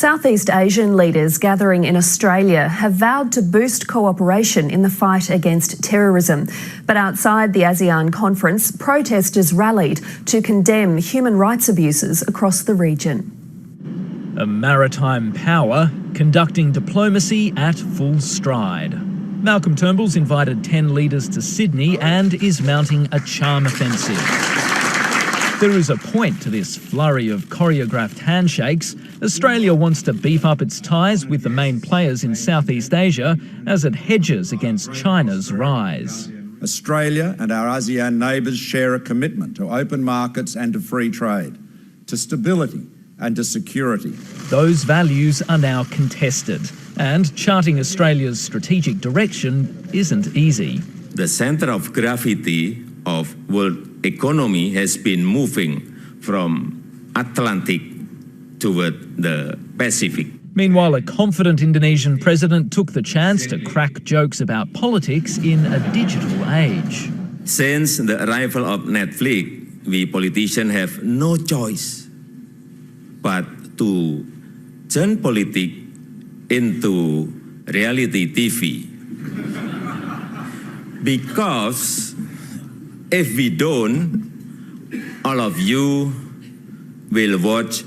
Southeast Asian leaders gathering in Australia have vowed to boost cooperation in the fight against terrorism. But outside the ASEAN conference, protesters rallied to condemn human rights abuses across the region. A maritime power conducting diplomacy at full stride. Malcolm Turnbull's invited 10 leaders to Sydney and is mounting a charm offensive. There is a point to this flurry of choreographed handshakes. Australia wants to beef up its ties with the main players in Southeast Asia as it hedges against China's rise. Australia and our ASEAN neighbours share a commitment to open markets and to free trade, to stability and to security. Those values are now contested, and charting Australia's strategic direction isn't easy. The centre of gravity of world economy has been moving from Atlantic toward the Pacific. Meanwhile, a confident Indonesian president took the chance to crack jokes about politics in a digital age. Since the arrival of Netflix, we politicians have no choice but to turn politics into reality TV. Because if we don't, all of you will watch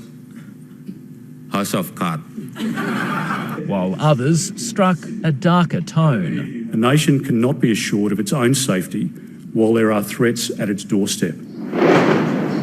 House of Cards. While others struck a darker tone. A nation cannot be assured of its own safety while there are threats at its doorstep.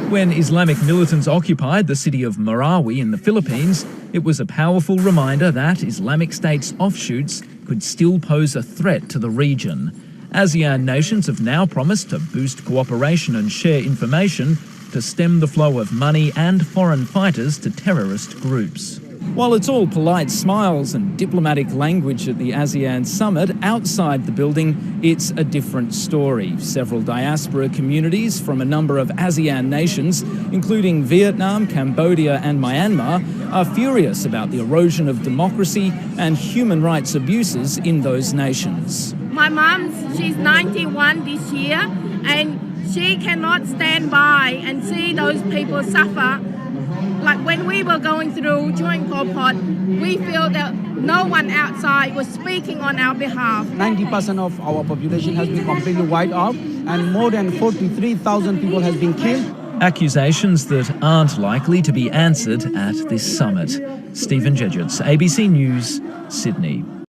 When Islamic militants occupied the city of Marawi in the Philippines, it was a powerful reminder that Islamic State's offshoots could still pose a threat to the region. ASEAN nations have now promised to boost cooperation and share information to stem the flow of money and foreign fighters to terrorist groups. While it's all polite smiles and diplomatic language at the ASEAN summit, outside the building, it's a different story. Several diaspora communities from a number of ASEAN nations, including Vietnam, Cambodia and Myanmar, are furious about the erosion of democracy and human rights abuses in those nations. My mom, she's 91 this year, and she cannot stand by and see those people suffer. Like when we were going through during Pol Pot, we feel that no one outside was speaking on our behalf. 90% of our population has been completely wiped out, and more than 43,000 people has been killed. Accusations that aren't likely to be answered at this summit. Stephen Jedgetts, ABC News, Sydney.